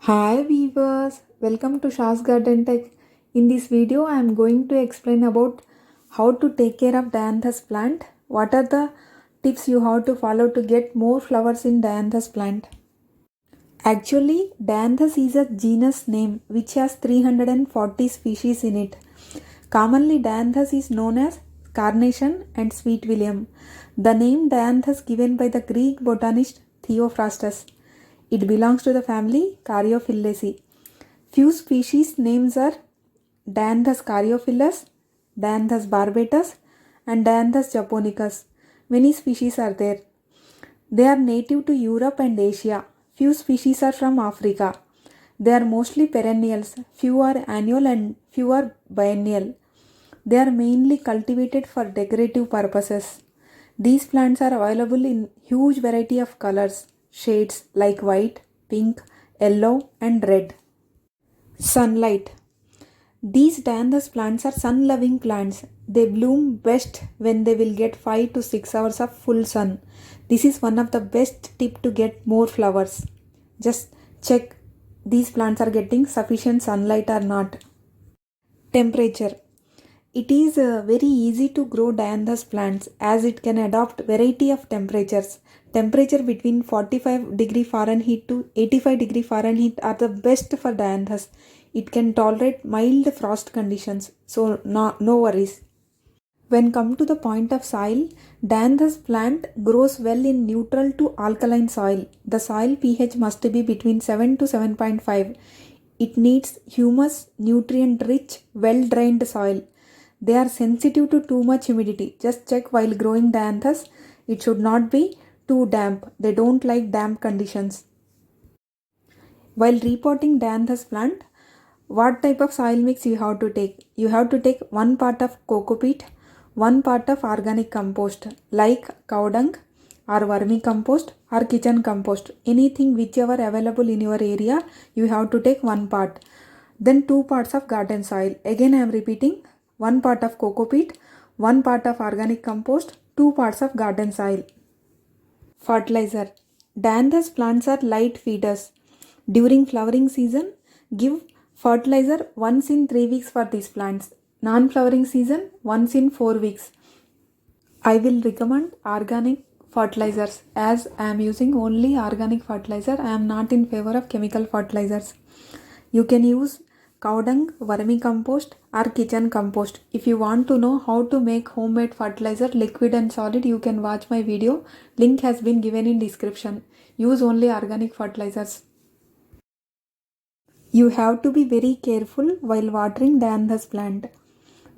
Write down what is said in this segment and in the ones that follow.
Hi viewers, welcome to Shah's Garden Tech. In this video, I am going to explain about how to take care of dianthus plant. What are the tips you have to follow to get more flowers in dianthus plant? Actually, dianthus is a genus name which has 340 species in it. Commonly, dianthus is known as carnation and sweet william. The name dianthus given by the Greek botanist Theophrastus. It belongs to the family Caryophyllaceae. Few species names are Dianthus caryophyllus, Dianthus barbatus, and Dianthus japonicus. Many species are there. They are native to Europe and Asia. Few species are from Africa. They are mostly perennials. Few are annual and few are biennial. They are mainly cultivated for decorative purposes. These plants are available in huge variety of colors, shades like white, pink, yellow and red. Sunlight. These dianthus plants are sun-loving plants. They bloom best when they will get 5 to 6 hours of full sun. This is one of the best tip to get more flowers. Just check these plants are getting sufficient sunlight or not. Temperature. It is very easy to grow dianthus plants as it can adopt variety of temperatures. Temperature between 45 degree Fahrenheit to 85 degree Fahrenheit are the best for dianthus. It can tolerate mild frost conditions, so no worries. When come to the point of soil, dianthus plant grows well in neutral to alkaline soil. The soil pH must be between 7 to 7.5. It needs humus, nutrient-rich, well-drained soil. They are sensitive to too much humidity. Just check while growing dianthus. It should not be too damp. They don't like damp conditions. While repotting dianthus plant, what type of soil mix you have to take? You have to take 1 part of cocopeat, 1 part of organic compost like cow dung or vermicompost or kitchen compost. Anything whichever available in your area, you have to take 1 part. Then 2 parts of garden soil. Again I am repeating, 1 part of cocopeat, 1 part of organic compost, 2 parts of garden soil. Fertilizer. Dianthus plants are light feeders. During flowering season, give fertilizer once in 3 weeks for these plants. Non-flowering season, once in 4 weeks. I will recommend organic fertilizers as I am using only organic fertilizer. I am not in favor of chemical fertilizers. You can use cow dung, vermicompost or kitchen compost. If you want to know how to make homemade fertilizer liquid and solid, you can watch my video. Link has been given in description. Use only organic fertilizers. You have to be very careful while watering dianthus plant.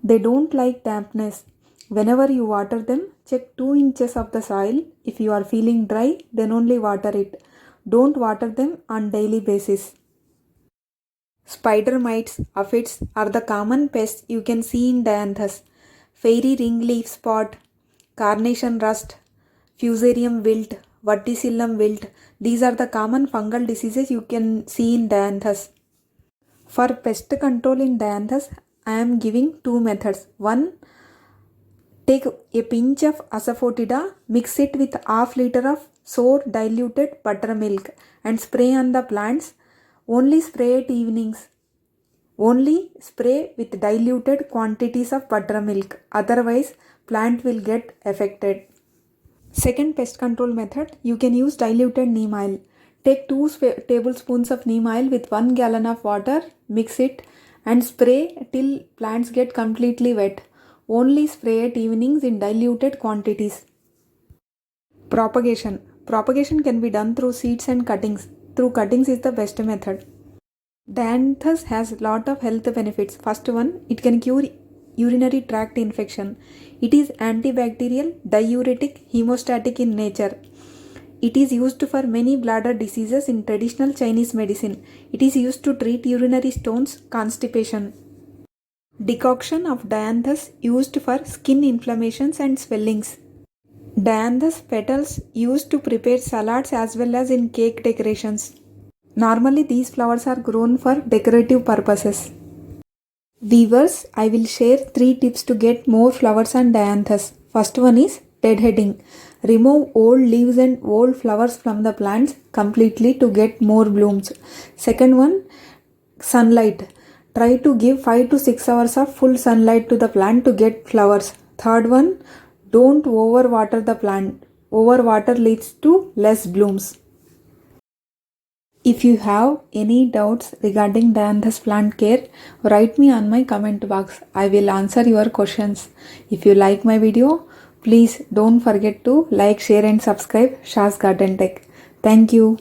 They don't like dampness. Whenever you water them, check 2 inches of the soil. If you are feeling dry, then only water it. Don't water them on daily basis. Spider mites, aphids are the common pests you can see in dianthus. Fairy ring leaf spot, carnation rust, fusarium wilt, verticillum wilt. These are the common fungal diseases you can see in dianthus. For pest control in dianthus, I am giving 2 methods. One, take a pinch of asafoetida, mix it with half liter of sour diluted buttermilk and spray on the plants. Only spray at evenings. Only spray with diluted quantities of buttermilk. Otherwise, plant will get affected. Second pest control method, you can use diluted neem oil. Take 2 tablespoons of neem oil with 1 gallon of water, mix it and spray till plants get completely wet. Only spray at evenings in diluted quantities. Propagation. Propagation can be done through seeds and cuttings. Through cuttings is the best method. Dianthus has lot of health benefits. First one, it can cure urinary tract infection. It is antibacterial, diuretic, hemostatic in nature. It is used for many bladder diseases in traditional Chinese medicine. It is used to treat urinary stones, constipation. Decoction of dianthus used for skin inflammations and swellings. Dianthus petals used to prepare salads as well as in cake decorations. Normally these flowers are grown for decorative purposes. Viewers, I will share 3 tips to get more flowers on dianthus. First one is deadheading. Remove old leaves and old flowers from the plants completely to get more blooms. Second one, sunlight. Try to give 5 to 6 hours of full sunlight to the plant to get flowers. Third one, don't overwater the plant. Overwater leads to less blooms. If you have any doubts regarding Dianthus plant care, write me on my comment box. I will answer your questions. If you like my video, please don't forget to like, share and subscribe Shah's Garden Tech. Thank you.